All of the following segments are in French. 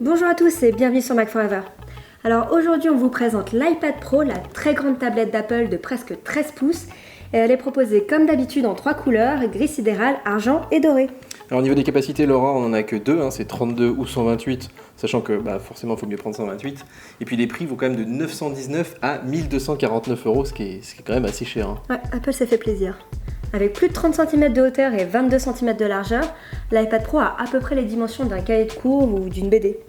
Bonjour à tous et bienvenue sur Mac Forever. Alors aujourd'hui on vous présente l'iPad Pro, la très grande tablette d'Apple de presque 13 pouces. Et elle est proposée comme d'habitude en 3 couleurs, gris sidéral, argent et doré. Alors au niveau des capacités, Laura, on en a que deux, c'est 32 ou 128, sachant que forcément il faut mieux prendre 128. Et puis les prix vont quand même de 919 à 1249 euros, ce qui est quand même assez cher. Ouais, Apple s'est fait plaisir. Avec plus de 30 cm de hauteur et 22 cm de largeur, l'iPad Pro a à peu près les dimensions d'un cahier de cours ou d'une BD.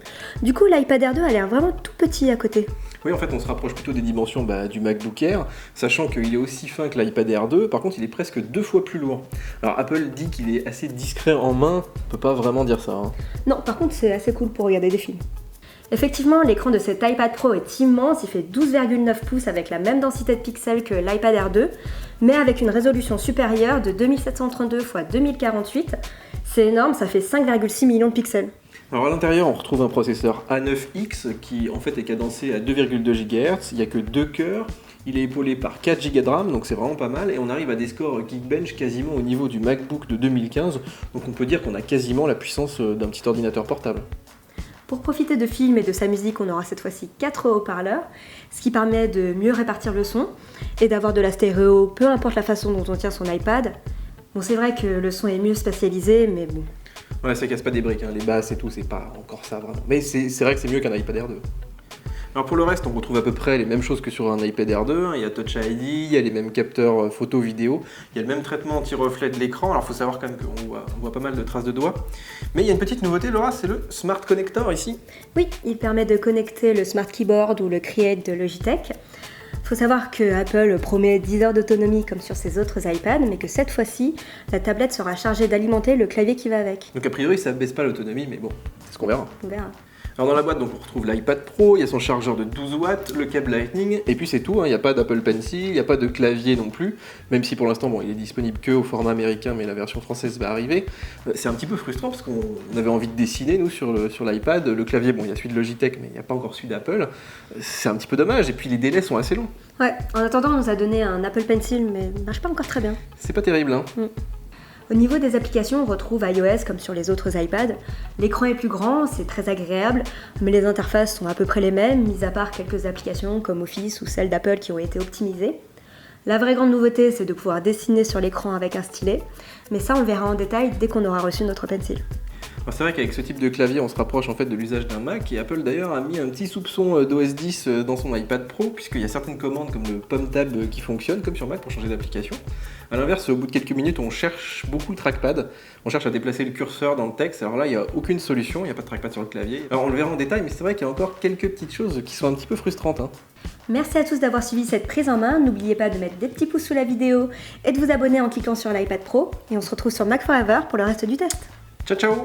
Du coup, l'iPad Air 2 a l'air vraiment tout petit à côté. Oui, en fait, on se rapproche plutôt des dimensions du MacBook Air, sachant qu'il est aussi fin que l'iPad Air 2, par contre, il est presque 2 fois plus lourd. Alors, Apple dit qu'il est assez discret en main, on peut pas vraiment dire ça. Non, par contre, c'est assez cool pour regarder des films. Effectivement, l'écran de cet iPad Pro est immense, il fait 12,9 pouces avec la même densité de pixels que l'iPad Air 2, mais avec une résolution supérieure de 2732 x 2048. C'est énorme, ça fait 5,6 millions de pixels. Alors à l'intérieur, on retrouve un processeur A9X qui en fait est cadencé à 2,2 GHz, il n'y a que 2 cœurs, il est épaulé par 4 Go de RAM, donc c'est vraiment pas mal, et on arrive à des scores Geekbench quasiment au niveau du MacBook de 2015, donc on peut dire qu'on a quasiment la puissance d'un petit ordinateur portable. Pour profiter de films et de sa musique, on aura cette fois-ci 4 haut-parleurs, ce qui permet de mieux répartir le son et d'avoir de la stéréo, peu importe la façon dont on tient son iPad. Bon, c'est vrai que le son est mieux spatialisé, mais bon. Ouais, ça casse pas des briques, les basses et tout, c'est pas encore ça vraiment. Mais c'est vrai que c'est mieux qu'un iPad Air 2. Alors pour le reste, on retrouve à peu près les mêmes choses que sur un iPad Air 2, il y a Touch ID, il y a les mêmes capteurs photo-vidéo, il y a le même traitement anti-reflet de l'écran, alors il faut savoir quand même qu'on voit pas mal de traces de doigts. Mais il y a une petite nouveauté, Laura, c'est le Smart Connector ici. Oui, il permet de connecter le Smart Keyboard ou le Create de Logitech. Il faut savoir que Apple promet 10 heures d'autonomie comme sur ses autres iPads, mais que cette fois-ci, la tablette sera chargée d'alimenter le clavier qui va avec. Donc a priori, ça baisse pas l'autonomie, mais bon, c'est ce qu'on verra. On verra. Alors dans la boîte, donc, on retrouve l'iPad Pro, il y a son chargeur de 12 watts, le câble Lightning, et puis c'est tout, il n'y a pas d'Apple Pencil, il n'y a pas de clavier non plus, même si pour l'instant, il est disponible que au format américain, mais la version française va arriver. C'est un petit peu frustrant parce qu'on avait envie de dessiner, nous, sur l'iPad. Le clavier, il y a celui de Logitech, mais il n'y a pas encore celui d'Apple. C'est un petit peu dommage, et puis les délais sont assez longs. Ouais, en attendant, on nous a donné un Apple Pencil, mais il marche pas encore très bien. C'est pas terrible, Au niveau des applications, on retrouve iOS comme sur les autres iPads. L'écran est plus grand, c'est très agréable, mais les interfaces sont à peu près les mêmes, mis à part quelques applications comme Office ou celles d'Apple qui ont été optimisées. La vraie grande nouveauté, c'est de pouvoir dessiner sur l'écran avec un stylet, mais ça on le verra en détail dès qu'on aura reçu notre Pencil. Alors c'est vrai qu'avec ce type de clavier, on se rapproche en fait de l'usage d'un Mac, et Apple d'ailleurs a mis un petit soupçon d'OS 10 dans son iPad Pro, puisqu'il y a certaines commandes comme le Palm Tab qui fonctionnent, comme sur Mac, pour changer d'application. A l'inverse, au bout de quelques minutes, on cherche beaucoup le trackpad, on cherche à déplacer le curseur dans le texte, alors là, il n'y a aucune solution, il n'y a pas de trackpad sur le clavier. Alors on le verra en détail, mais c'est vrai qu'il y a encore quelques petites choses qui sont un petit peu frustrantes. Merci à tous d'avoir suivi cette prise en main, n'oubliez pas de mettre des petits pouces sous la vidéo et de vous abonner en cliquant sur l'iPad Pro, et on se retrouve sur Mac Forever pour le reste du test. Ciao ciao!